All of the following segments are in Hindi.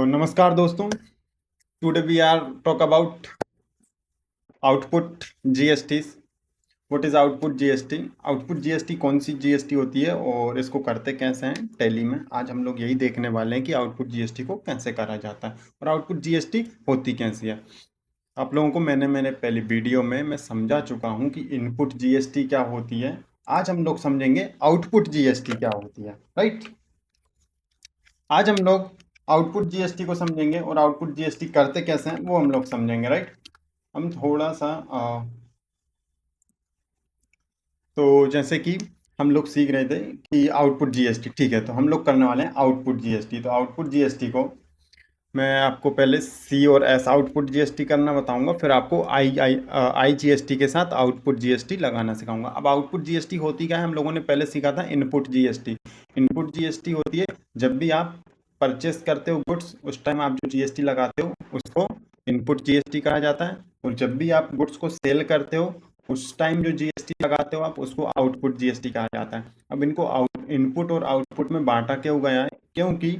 नमस्कार दोस्तों। Today we are talk about output GST. What is output GST? Output GST कौन सी जीएसटी होती है और इसको करते कैसे हैं टैली में? आज हम लोग यही देखने वाले हैं कि आउटपुट जीएसटी को कैसे करा जाता है और आउटपुट जीएसटी होती कैसी है। आप लोगों को मैंने मेरे पहली वीडियो में मैं समझा चुका हूं कि इनपुट जीएसटी क्या होती है। आज हम लोग समझेंगे आउटपुट जीएसटी क्या होती है। राइट, आज हम लोग आउटपुट जीएसटी को समझेंगे और आउटपुट जीएसटी करते कैसे हैं वो हम लोग समझेंगे। राइट, हम थोड़ा सा तो जैसे कि हम लोग सीख रहे थे कि आउटपुट जीएसटी, ठीक है, तो हम लोग करने वाले हैं आउटपुट जीएसटी। तो आउटपुट जीएसटी को मैं आपको पहले सी और एस आउटपुट जीएसटी करना बताऊंगा, फिर आपको आई जीएसटी के साथ आउटपुट जीएसटी लगाना सिखाऊंगा। अब आउटपुट जीएसटी होती क्या है? हम लोगों ने पहले सीखा था इनपुट जीएसटी। इनपुट जीएसटी होती है जब भी आप परचेस करते हो गुड्स, उस टाइम आप जो जीएसटी लगाते हो उसको इनपुट जीएसटी कहा जाता है। और जब भी आप गुड्स को सेल करते हो उस टाइम जो जीएसटी लगाते हो आप, उसको आउटपुट जीएसटी कहा जाता है। अब इनको इनपुट और आउटपुट में बांटा क्यों गया है? क्योंकि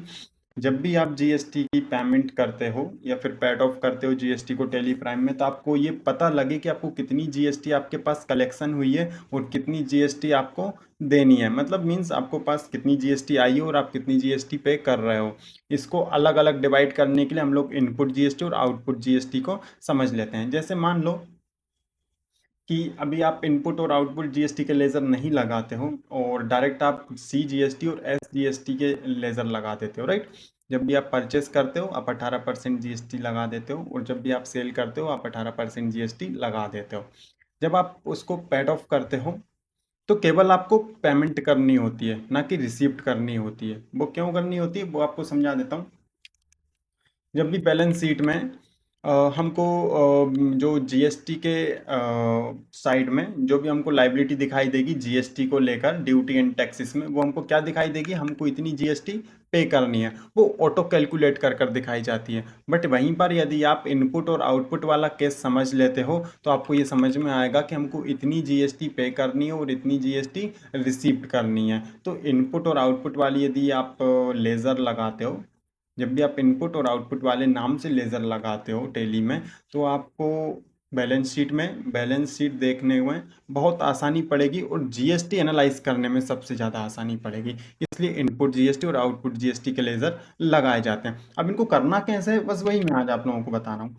जब भी आप जीएसटी की पेमेंट करते हो या फिर पेड ऑफ करते हो जीएसटी को टेली प्राइम में, तो आपको ये पता लगे कि आपको कितनी जीएसटी आपके पास कलेक्शन हुई है और कितनी जीएसटी आपको देनी है। मतलब मीन्स आपको पास कितनी जीएसटी आई है और आप कितनी जीएसटी पे कर रहे हो। इसको अलग अलग डिवाइड करने के लिए हम लोग इनपुट जीएसटी और आउटपुट जीएसटी को समझ लेते हैं। जैसे मान लो कि अभी आप इनपुट और आउटपुट जीएसटी के लेज़र नहीं लगाते हो और डायरेक्ट आप सी जीएसटी और एस जीएसटी के लेज़र लगा देते हो। राइट, जब भी आप परचेस करते हो आप 18% जीएसटी लगा देते हो और जब भी आप सेल करते हो आप 18% जीएसटी लगा देते हो। जब आप उसको पेड ऑफ करते हो तो केवल आपको पेमेंट करनी होती है, ना कि रिसीप्ट करनी होती है। वो क्यों करनी होती है वो आपको समझा देता हूँ। जब भी बैलेंस शीट में हमको जो जीएसटी के साइड में जो भी हमको लाइबिलिटी दिखाई देगी जीएसटी को लेकर, ड्यूटी एंड टैक्सेस में, वो हमको क्या दिखाई देगी? हमको इतनी जीएसटी पे करनी है। वो ऑटो कैलकुलेट कर कर दिखाई जाती है। बट वहीं पर यदि आप इनपुट और आउटपुट वाला केस समझ लेते हो तो आपको ये समझ में आएगा कि हमको इतनी जीएसटी पे करनी है और इतनी जीएसटी रिसीप्ट करनी है। तो इनपुट और आउटपुट वाली यदि आप लेज़र लगाते हो, जब भी आप इनपुट और आउटपुट वाले नाम से लेज़र लगाते हो टेली में, तो आपको बैलेंस शीट देखने में बहुत आसानी पड़ेगी और जीएसटी एनालाइज करने में सबसे ज़्यादा आसानी पड़ेगी। इसलिए इनपुट जीएसटी और आउटपुट जीएसटी के लेज़र लगाए जाते हैं। अब इनको करना कैसे है, बस वही मैं आज आप लोगों को बता रहा हूँ।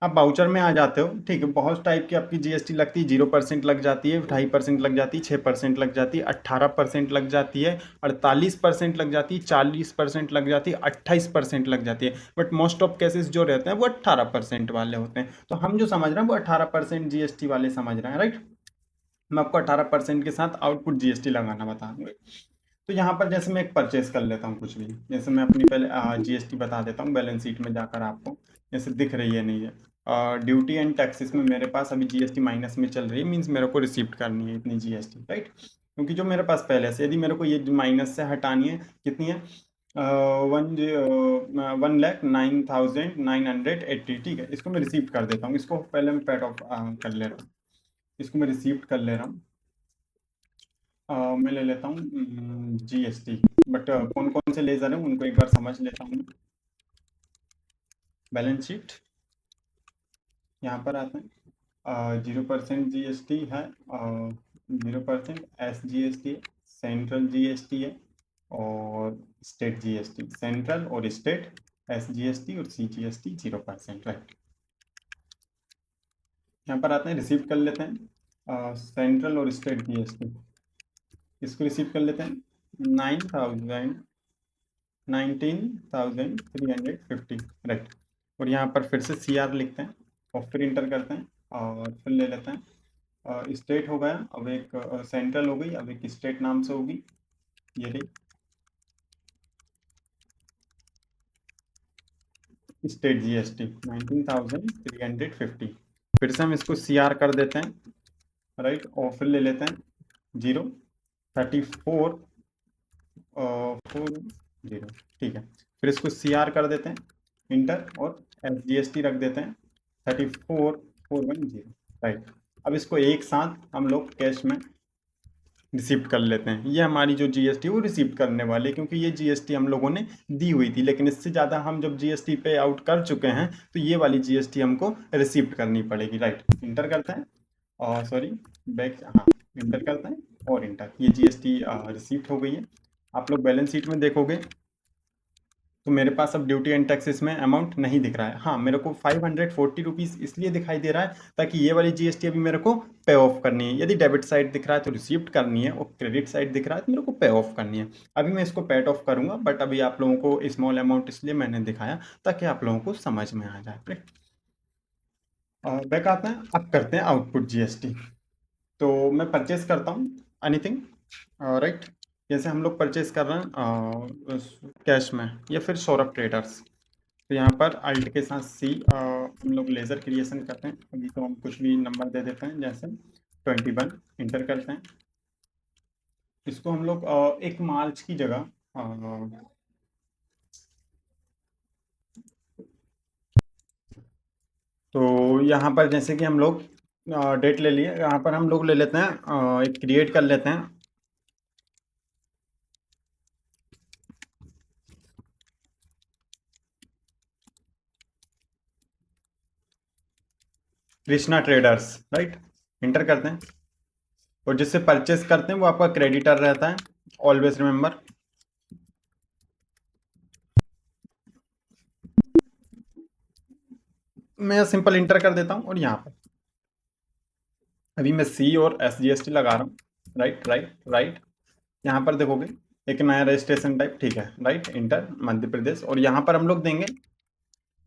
आप बाउचर में आ जाते हो, ठीक है, बहुत टाइप की आपकी जीएसटी लगती है। 0% लग जाती है, 2.5% लग जाती है, 6% लग जाती है, 18% लग जाती है, 48% लग जाती है, 40% लग जाती है, 28% लग जाती है। बट मोस्ट ऑफ केसेस जो रहते हैं वो 18% वाले होते हैं। तो हम जो समझ रहे हैं वो 18% जीएसटी वाले समझ रहे हैं। राइट, मैं आपको 18% के साथ आउटपुट जीएसटी लगाना बता दूंगा। तो यहाँ पर जैसे मैं एक परचेस कर लेता हूँ कुछ भी, जैसे मैं अपनी पहले जीएसटी बता देता हूँ बैलेंस शीट में जाकर आपको, जैसे दिख रही है नहीं है। ड्यूटी एंड टैक्सेस में मेरे पास अभी जीएसटी माइनस में चल रही है, मीन्स मेरे को रिसीप्ट करनी है इतनी जीएसटी। राइट, क्योंकि जो मेरे पास पहले से, यदि मेरे को ये माइनस से हटानी है, कितनी है? 1,09,980। ठीक है, इसको मैं रिसीप्ट कर देता हूँ। इसको पहले मैं पेड ऑफ कर ले रहा हूँ, इसको मैं रिसीप्ट कर ले रहा हूँ। मैं ले लेता हूँ जीएसटी। बट कौन कौन से लेज़र हैं उनको एक बार समझ लेता हूँ। बैलेंस शीट यहाँ पर आते हैं, 0% जीएसटी है, 0% एस जीएसटी है, सेंट्रल जीएसटी है और स्टेट जीएसटी। सेंट्रल और स्टेट एस जीएसटी और सी जीएसटी 0%। राइट, यहाँ पर आते हैं, रिसीव कर लेते हैं सेंट्रल और स्टेट जीएसटी। इसको रिसीव कर लेते हैं 19,350। राइट, और यहाँ पर फिर से सी आर लिखते हैं और फिर इंटर करते हैं और फिर ले लेते हैं स्टेट हो गया, अब एक सेंट्रल हो गई, अब एक स्टेट नाम से होगी, ये रही स्टेट जीएसटी 19,350। फिर से हम इसको सी आर कर देते हैं। राइट, और फिर ले लेते हैं 034 40। ठीक है, फिर इसको सी आर कर देते हैं, इंटर, और एस जी एस टी रख देते हैं 34,410। राइट, अब इसको एक साथ हम लोग कैश में रिसीप्ट कर लेते हैं। ये हमारी जो जीएसटी वो रिसीप्ट करने वाले, क्योंकि ये जीएसटी हम लोगों ने दी हुई थी, लेकिन इससे ज़्यादा हम जब जीएसटी पे आउट कर चुके हैं तो ये वाली जीएसटी हमको रिसीप्ट करनी पड़ेगी। राइट, इंटर करते हैं और सॉरी बैक, हाँ इंटर करते हैं और इंटर, ये जीएसटी रिसीप्ट हो गई है। आप लोग बैलेंस शीट में देखोगे तो मेरे पास अब ड्यूटी एंड टैक्सेस में अमाउंट नहीं दिख रहा है। हाँ, मेरे को 540 रुपीज़ इसलिए दिखाई दे रहा है ताकि ये वाली जीएसटी अभी मेरे को पे ऑफ करनी है। यदि डेबिट साइड दिख रहा है तो रिसीप्ट करनी है, और क्रेडिट साइड दिख रहा है तो मेरे को पे ऑफ करनी है। अभी मैं इसको पेड ऑफ करूंगा, बट अभी आप लोगों को स्मॉल अमाउंट इसलिए मैंने दिखाया ताकि आप लोगों को समझ में आ जाए। बैक आते हैं, अब करते हैं आउटपुट जीएसटी। तो मैं परचेस करता हूँ एनीथिंग, राइट, जैसे हम लोग परचेस कर रहे हैं कैश में या फिर सौरभ ट्रेडर्स, तो यहाँ पर अल्ट के साथ सी हम लोग लेज़र क्रिएशन करते हैं। अभी तो हम कुछ भी नंबर दे देते हैं, जैसे 21 इंटर करते हैं। इसको हम लोग एक मार्च की जगह तो यहाँ पर जैसे कि हम लोग डेट ले लिए, यहाँ पर हम लोग ले लेते हैं एक क्रिएट कर लेते हैं कृष्णा ट्रेडर्स। राइट, इंटर करते हैं, और जिससे परचेस करते हैं वो आपका क्रेडिटर रहता है, ऑलवेज रिमेंबर। मैं सिंपल इंटर कर देता हूँ, और यहाँ पर अभी मैं सी और एस जी एस टी लगा रहा हूँ। राइट राइट राइट, यहाँ पर देखोगे एक नया रजिस्ट्रेशन टाइप, ठीक है, राइट, इंटर मध्य प्रदेश, और यहाँ पर हम लोग देंगे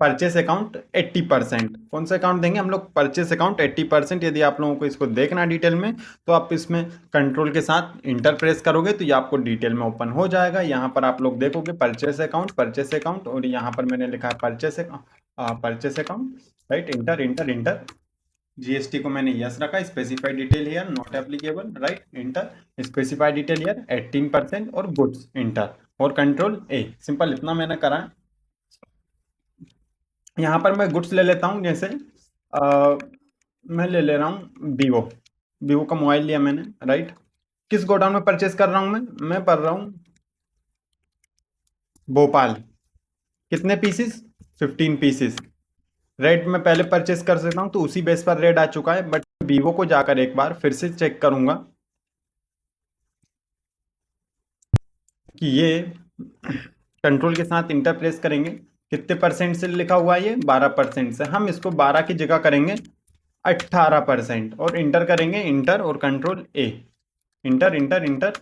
परचेस अकाउंट 80%। कौन सा अकाउंट देंगे हम लोग? Purchase account 80%। यदि आप लोगों को इसको देखना डिटेल में तो आप इसमें कंट्रोल के साथ इंटर प्रेस करोगे तो ये आपको डिटेल में ओपन हो जाएगा। यहाँ पर आप लोग देखोगे परचेस अकाउंट, और यहाँ पर मैंने लिखा है purchase account. Right, inter inter inter, GST को मैंने यस रखा, specified detail here not applicable. Right, inter, specified detail here 18% और गुड्स, इंटर, और कंट्रोल ए। सिंपल इतना मैंने करा है। यहाँ पर मैं गुड्स ले लेता हूँ, जैसे मैं ले ले रहा हूँ वीवो का मोबाइल लिया मैंने। राइट, किस गोडाउन में परचेस कर रहा हूँ मैं पढ़ रहा हूँ भोपाल। कितने पीसेस? 15 पीसेस। रेड में पहले परचेस कर सकता हूँ तो उसी बेस पर रेड आ चुका है, बट वीवो को जाकर एक बार फिर से चेक करूंगा कि ये कंट्रोल के साथ इंटर प्रेस करेंगे, कितने परसेंट से लिखा हुआ है? ये 12% से। हम इसको 12 की जगह करेंगे 18% और इंटर करेंगे, इंटर और कंट्रोल ए, inter inter inter,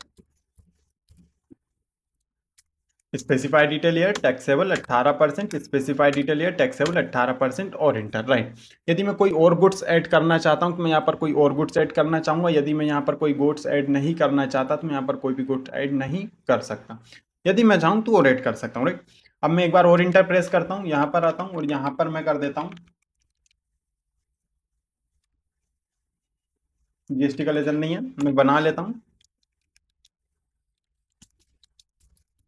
specified detail year taxable 18%, specified detail year taxable 18% और इंटर। राइट, यदि मैं कोई और गुड्स ऐड करना चाहता हूं तो मैं यहाँ पर कोई और गुड्स ऐड करना चाहूंगा। यदि मैं यहाँ पर कोई गुड्स ऐड नहीं करना चाहता तो मैं यहाँ पर कोई भी गुड्स ऐड नहीं कर सकता। यदि मैं चाहूँ तो और ऐड कर सकता हूँ। राइट, अब मैं एक बार और इंटर प्रेस करता हूँ, यहाँ पर आता हूँ और यहाँ पर मैं कर देता हूँ जीएसटी का लेजर नहीं है, मैं बना लेता हूँ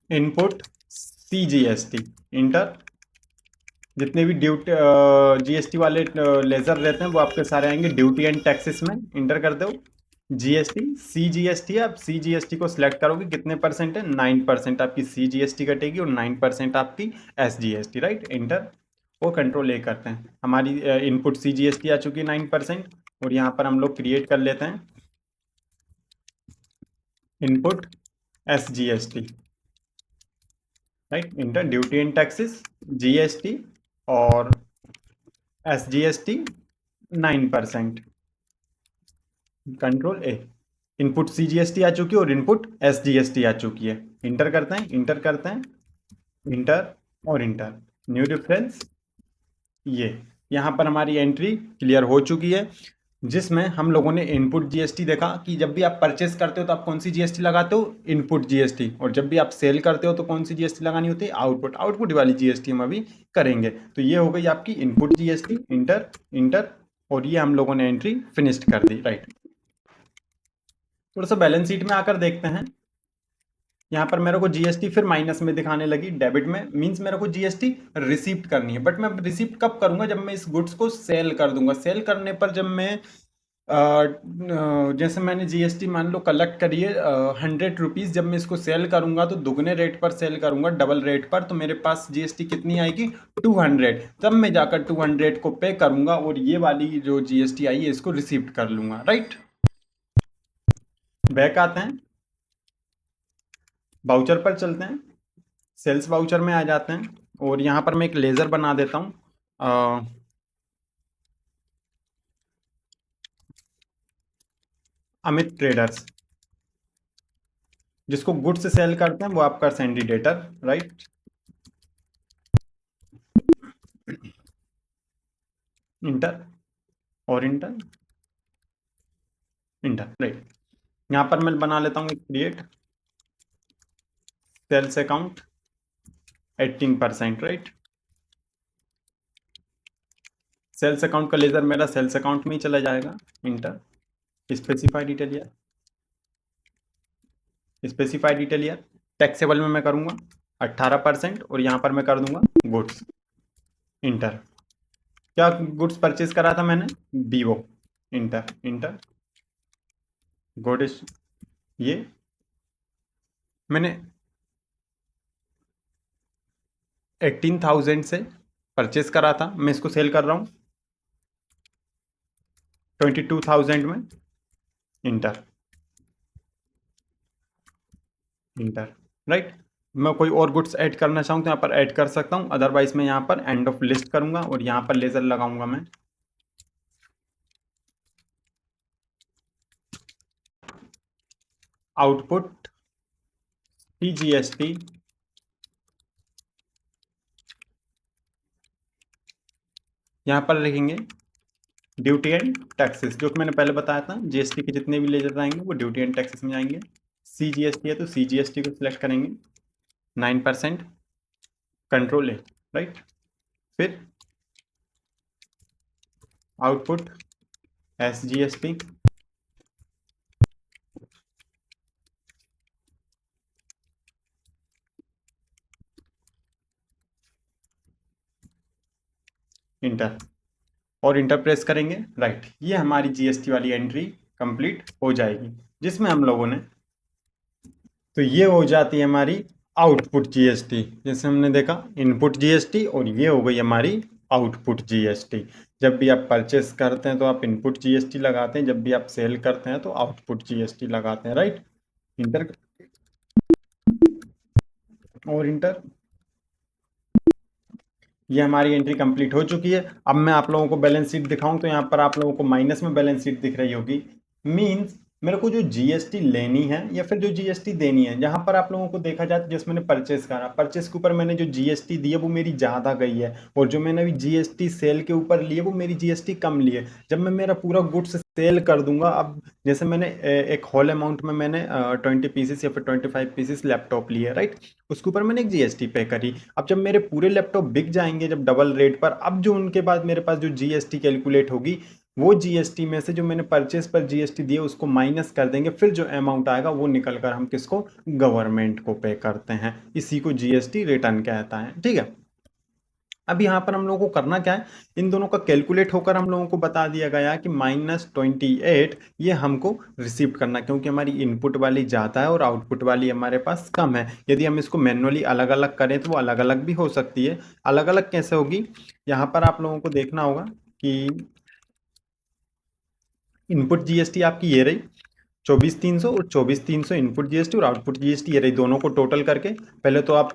इनपुट CGST, इंटर। जितने भी ड्यूटी जीएसटी वाले लेजर रहते हैं वो आपके सारे आएंगे ड्यूटी एंड टैक्सेस में, इंटर कर दो जीएसटी CGST। आप CGST को सिलेक्ट करोगे, कितने परसेंट है? 9% आपकी CGST कटेगी और 9% आपकी SGST। राइट, इंटर और कंट्रोल ए करते हैं। हमारी इनपुट CGST आ चुकी है 9%, और यहाँ पर हम लोग क्रिएट कर लेते हैं input SGST। Right, inter, duty and taxes GST और SGST 9%, कंट्रोल ए। इनपुट CGST आ चुकी है और इनपुट SGST आ चुकी है। इंटर करते हैं, इंटर करते हैं, इंटर और इंटर, न्यू डिफरेंस। ये यहाँ पर हमारी एंट्री क्लियर हो चुकी है, जिसमें हम लोगों ने इनपुट जीएसटी देखा कि जब भी आप परचेस करते हो तो आप कौन सी जीएसटी लगाते हो? Input GST. और जब भी आप सेल करते हो तो कौन सी जीएसटी लगानी होती है? आउटपुट वाली जीएसटी हम अभी करेंगे। तो ये हो गई आपकी इनपुट जीएसटी, इंटर इंटर, और ये हम लोगों ने एंट्री फिनिश्ड कर दी। राइट, थोड़ा सा बैलेंस शीट में आकर देखते हैं। यहाँ पर मेरे को जीएसटी फिर माइनस में दिखाने लगी, डेबिट में, मींस मेरे को जीएसटी रिसीप्ट करनी है। बट मैं रिसीप्ट कब करूंगा? जब मैं इस गुड्स को सेल कर दूंगा। सेल करने पर जब मैं जैसे मैंने जीएसटी मान लो कलेक्ट करी है 100 रुपीज़, जब मैं इसको सेल करूंगा तो दुगने रेट पर सेल करूंगा, डबल रेट पर, तो मेरे पास जीएसटी कितनी आएगी 200। तब मैं जाकर 200 को पे करूंगा और ये वाली जो जीएसटी आई है इसको रिसीव कर लूंगा, राइट। बैक आते हैं, वाउचर पर चलते हैं, सेल्स वाउचर में आ जाते हैं और यहाँ पर मैं एक लेज़र बना देता हूँ, अमित ट्रेडर्स। जिसको गुड्स सेल करते हैं वो आपका सेंडिडेटर, राइट। इंटर और इंटर, इंटर, राइट। यहाँ पर मैं बना लेता हूँ create sales account 18%, right. Sales account का लेजर मेरा सेल्स अकाउंट में ही चला जाएगा, enter. Specify detail year, specify detail year, taxable में मैं करूँगा 18% और यहाँ पर मैं कर दूंगा गुड्स, इंटर। क्या गुड्स परचेज करा था मैंने, वीवो, इंटर, इंटर। गुड्स ये मैंने 18,000 से परचेज करा था, मैं इसको सेल कर रहा हूँ 22,000 में, इंटर, इंटर, राइट। मैं कोई और गुड्स ऐड करना चाहूँ तो यहाँ पर ऐड कर सकता हूँ, अदरवाइज मैं यहाँ पर एंड ऑफ लिस्ट करूँगा और यहाँ पर लेजर लगाऊंगा मैं, आउटपुट जीएसटी यहाँ पर लिखेंगे ड्यूटी एंड टैक्सेस, जो कि मैंने पहले बताया था जीएसटी के जितने भी लेजर आएंगे वो ड्यूटी एंड टैक्सेस में जाएंगे। सीजीएसटी है तो सीजीएसटी को सिलेक्ट करेंगे, 9%, कंट्रोल है, राइट। फिर आउटपुट एसजीएसटी, इंटर और इंटर प्रेस करेंगे, राइट। ये हमारी जीएसटी वाली एंट्री कंप्लीट हो जाएगी, जिसमें हम लोगों ने, तो ये हो जाती है हमारी आउटपुट जीएसटी। जैसे हमने देखा इनपुट जीएसटी और ये हो गई हमारी आउटपुट जीएसटी। जब भी आप परचेस करते हैं तो आप इनपुट जीएसटी लगाते हैं, जब भी आप सेल करते हैं तो आउटपुट जीएसटी लगाते हैं, राइट। इंटर और इंटर, ये हमारी एंट्री कंप्लीट हो चुकी है। अब मैं आप लोगों को बैलेंस शीट दिखाऊं तो यहाँ पर आप लोगों को माइनस में बैलेंस शीट दिख रही होगी, मींस मेरे को जो जीएसटी लेनी है या फिर जो जीएसटी देनी है, जहां पर आप लोगों को देखा जाए जैसे मैंने परचेस करा, परचेस के ऊपर मैंने जो जीएसटी दी है वो मेरी ज़्यादा गई है और जो मैंने अभी जीएसटी सेल के ऊपर ली है वो मेरी जीएसटी कम ली है। जब मैं मेरा पूरा गुड्स सेल कर दूंगा, अब जैसे मैंने एक होल अमाउंट में मैंने 20 पीसेस या फिर 25 पीसेस लैपटॉप लिए, राइट, उसके ऊपर मैंने एक जीएसटी पे करी। अब जब मेरे पूरे लैपटॉप बिक जाएंगे जब डबल रेट पर, अब जो उनके बाद मेरे पास जो जीएसटी कैलकुलेट होगी वो जीएसटी में से जो मैंने परचेस पर जीएसटी दिए उसको माइनस कर देंगे, फिर जो अमाउंट आएगा वो निकल कर हम किसको, गवर्नमेंट को पे करते हैं। इसी को जीएसटी रिटर्न कहता है, ठीक है। अब यहाँ पर हम लोगों को करना क्या है, इन दोनों का कैलकुलेट होकर हम लोगों को बता दिया गया कि -28 ये हमको रिसीव करना, क्योंकि हमारी इनपुट वाली ज़्यादा है और आउटपुट वाली हमारे पास कम है। यदि हम इसको मैनुअली अलग अलग करें तो वो अलग अलग भी हो सकती है। अलग अलग कैसे होगी, यहाँ पर आप लोगों को देखना होगा कि इनपुट जीएसटी आपकी ये रही 24,300 और 24,300 इनपुट जीएसटी और आउटपुट जीएसटी ये रही, दोनों को टोटल करके। पहले तो आप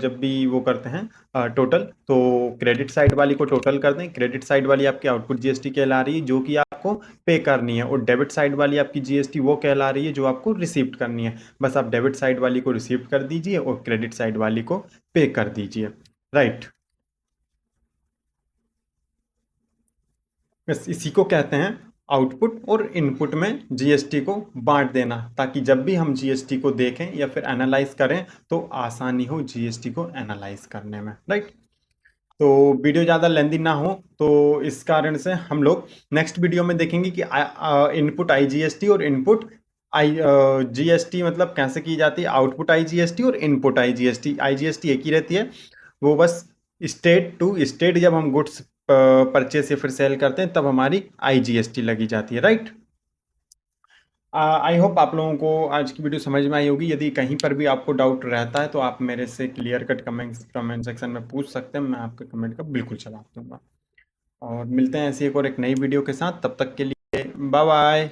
जब भी वो करते हैं टोटल, तो क्रेडिट साइड वाली को टोटल कर दें, क्रेडिट साइड वाली आपकी आउटपुट जीएसटी कहला रही है जो कि आपको पे करनी है, और डेबिट साइड वाली आपकी जीएसटी वो कहला रही है जो आपको रिसीव करनी है। बस आप डेबिट साइड वाली को रिसीव कर दीजिए और क्रेडिट साइड वाली को पे कर दीजिए, राइट। बस इसी को कहते हैं आउटपुट और इनपुट में जीएसटी को बांट देना, ताकि जब भी हम जीएसटी को देखें या फिर एनालाइज करें तो आसानी हो जीएसटी को एनालाइज करने में, राइट। तो वीडियो ज़्यादा लेंदी ना हो तो इस कारण से हम लोग नेक्स्ट वीडियो में देखेंगे कि इनपुट आईजीएसटी और इनपुट आई जीएसटी मतलब कैसे की जाती है, आउटपुट आईजीएसटी और इनपुट आईजीएसटी। आईजीएसटी एक ही रहती है, वो बस स्टेट टू स्टेट जब हम गुड्स परचेस या फिर सेल करते हैं तब हमारी IGST लगी जाती है, राइट। आई होप आप लोगों को आज की वीडियो समझ में आई होगी। यदि कहीं पर भी आपको डाउट रहता है तो आप मेरे से क्लियर कट कमेंट सेक्शन में पूछ सकते हैं, मैं आपके कमेंट का बिल्कुल जवाब दूंगा। और मिलते हैं ऐसी एक और एक नई वीडियो के साथ, तब तक के लिए बाय बाय।